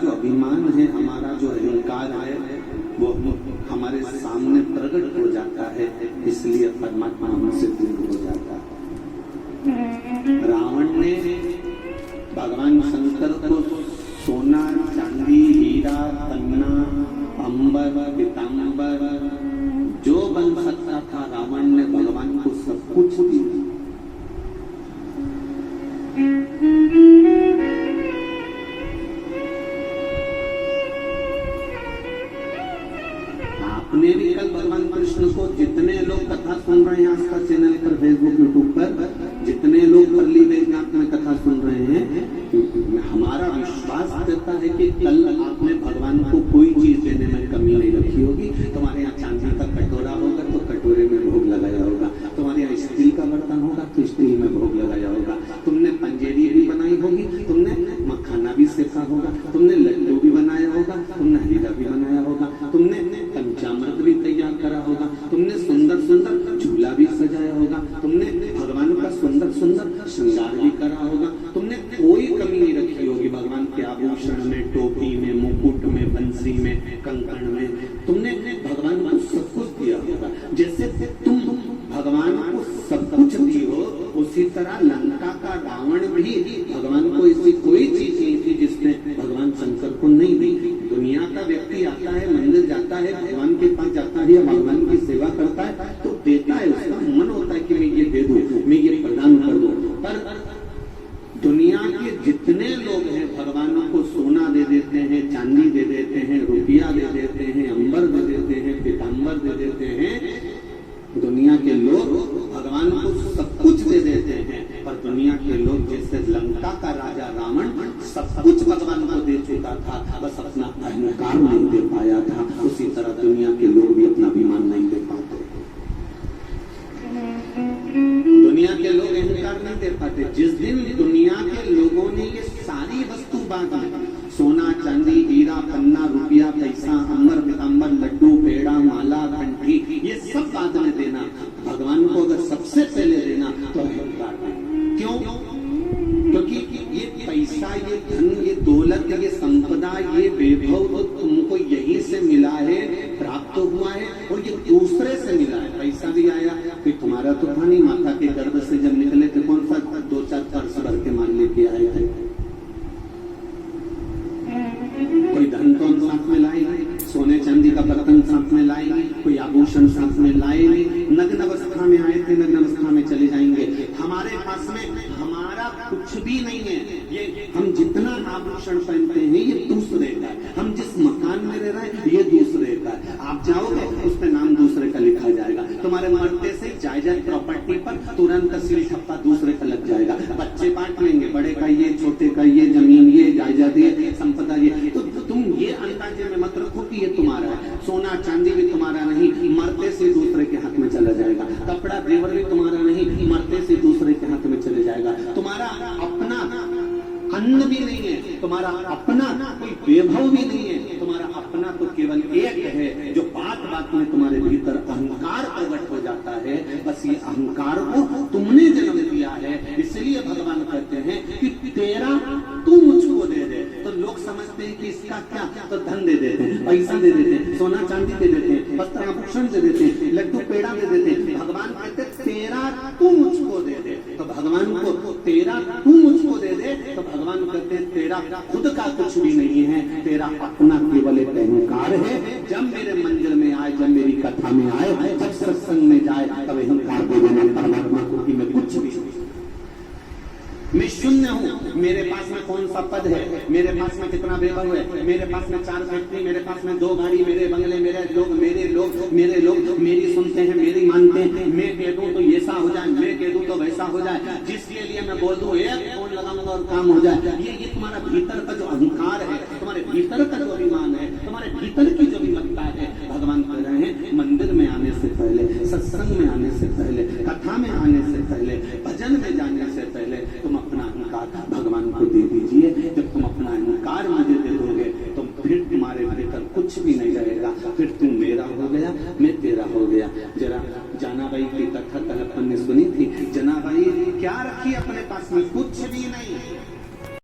जो अभिमान है, हमारा जो अहंकार है, वो हमारे सामने प्रकट हो जाता है, इसलिए परमात्मा हमसे दूर हो जाता है। रावण ने भगवान शंकर को सोना, चांदी, हीरा, पन्ना, अंबर, पीतांबर जो बन सकता था, रावण ने भगवान को सब कुछ दिया। आपने भी कल भगवान कृष्ण को, जितने लोग कथा सुन रहे हैं आस्था चैनल पर, फेसबुक, यूट्यूब पर, जितने लोग परली वेदनाथ में कथा सुन रहे हैं, हमारा विश्वास देता है कि कल आपने भगवान को कोई चीज देने में कमी नहीं रखी होगी। तुम्हारे यहाँ चांदी का कटोरा होगा तो कटोरे में भोग लगाया होगा, तुम्हारे यहाँ स्टील का बर्तन होगा तो स्टील में भोग लगाया होगा, तुमने पंजेरी भी बनाई होगी, तुमने मखाना भी सेका होगा, तुमने लड्डू भी बनाया होगा, तुमने हीरा भी बनाया होगा, तुमने पंचामृत भी तैयार करा होगा, तुमने सुंदर सुंदर झूला भी सजाया होगा, तुमने भगवान का सुंदर सुंदर श्रृंगार भी करा होगा, तुमने कोई कमी नहीं रखी होगी भगवान के आभूषण में, टोपी में, मुकुट में, बंसी में, कंकण में, तुमने भगवान को सब कुछ दिया होगा। जैसे तुम भगवान को सब कुछ दी हो, उसी तरह लंका का रावण भी भगवान को ऐसी कोई चीज नहीं थी जिसने भगवान शंकर को नहीं दी। दुनिया का व्यक्ति आता है, मंदिर जाता है, भगवान के पास जाता है, भगवान की सेवा करता है तो देता है, उसका मन होता है कि मैं ये दे दूं, मैं ये प्रदान कर दूं। पर दुनिया के जितने लोग हैं भगवान को सोना दे देते हैं, चांदी दे देते हैं, रुपया दे देते हैं, अंबर दे देते हैं, पीतांबर दे देते हैं। दुनिया के लोग भगवान को सब कुछ दे देते हैं, पर दुनिया के लोग, जैसे लंका का राजा रावण सब कुछ भगवान को दे चुका था, बस अपना अहंकार नहीं दे पाया था, उसी तरह दुनिया के लोग भी अपना अभिमान नहीं दे पाते। दुनिया के लोग अहंकार नहीं दे पाते। जिस दिन दुनिया के लोगों ने ये सारी वस्तु बांटी, सोना, चांदी, हीरा, पन्ना, रुपया, पैसा, अंबर, पीतांबर, लड्डू, पेड़ा, माला, घंटी, ये सब बाद में देना, भगवान को अगर सबसे पहले देना तो अहंकार नहीं। क्यों? क्योंकि ये पैसा, ये धन, ये दौलत, ये संपदा, ये वैभव तो तुमको यहीं से मिला है, प्राप्त हुआ है, और ये दूसरे से मिला है। पैसा भी आया फिर तुम्हारा तो था नहीं, माता के गर्भ से जब निकले थे कौन सा 2-4 पर्स भर के मान लेके आए थे, कोई धन तो साथ में लाए नहीं, सोने चांदी का बर्तन साथ में लाए नहीं, कोई आभूषण साथ में लाए नहीं, नग्न अवस्था में आए थे, नग्न अवस्था में चले जाएंगे। हमारे पास में हमारा कुछ भी नहीं है, ये हम जितना आभूषण पहनते हैं ये दूसरे का है, हम जिस मकान में रह रहे हैं ये दूसरे का है। आप जाओगे उस पर नाम दूसरे का लिखा जाएगा, तुम्हारे मरते से जायदाद प्रॉपर्टी पर तुरंत सील ठप्पा दूसरे का लग जाएगा, बच्चे बांट लेंगे, बड़े का ये, छोटे का ये, जमीन ये, जायदाद ये, संपदा ये। तो तुम ये अंदाजे में मत रखो कि ये तुम्हारा है, सोना चांदी भी तुम्हारा नहीं, मरते से दूसरे के हाथ में चला जाएगा, कपड़ा जेवर भी तुम्हारा नहीं, मरते से दूसरे के हाथ में चले जाएगा। तुम्हारा अपना अन्न भी नहीं है, तुम्हारा अपना कोई वैभव भी नहीं है, तुम्हारा अपना तो केवल एक है जो बात बात में तुम्हारे भीतर अहंकार प्रकट हो जाता है। बस ये अहंकार को तुमने जन्म दिया है, इसलिए भगवान कहते हैं कि तेरा तू मुझको दे दे। तो लोग समझते हैं कि इसका क्या, तो धन दे देते हैं, पैसा दे देते हैं, सोना चांदी दे देते हैं, वस्त्र आभूषण दे देते हैं, लड्डू पेड़ा दे देते हैं। भगवान कहते तेरा तू मुझको दे दे, तो भगवान को तेरा तू मुझको दे दे, तो भगवान कहते हैं तेरा खुद का कुछ भी नहीं है, तेरा अपना केवल एक अहंकार है। जब मेरे मंदिर में आए, जब मेरी कथा में आए, जब सत्संग में जाए, तब अहंकार दे देना परमात्मा को कि मैं कुछ भी, मैं शून्य हूँ, मेरे पास में कौन सा पद है, मेरे पास में कितना वैभव है, मेरे पास में 4 फैक्ट्री, मेरे पास में 2 गाड़ी, मेरे बंगले, मेरे लोग मेरी सुनते हैं, मेरी मानते हैं, मैं कह दूं तो ऐसा हो जाए, मैं कह दूं तो वैसा हो जाए, जिसके लिए मैं बोल दूं एक फोन लगाऊंगा और काम हो जाए। ये तुम्हारा भीतर का जो अहंकार है, तुम्हारे भीतर का जो अभिमान है, तुम्हारे भीतर की जो विमत्ता है, भगवान कह रहे हैं मंदिर में आने से पहले, सत्संग में आने से पहले, कथा में आने से पहले, भजन में जाने से पहले तुम अपना अहंकार भगवान को दे दीजिए। जब तुम अपना अहंकार मुझे दे दोगे तो फिर तुम्हारे भीतर कुछ भी नहीं रहेगा, फिर तुम मेरा हो गया, मैं तेरा हो गया। जरा जनाबाई की कथा कल अपन ने सुनी थी, जनाबाई क्या रखी अपने पास में, कुछ भी नहीं,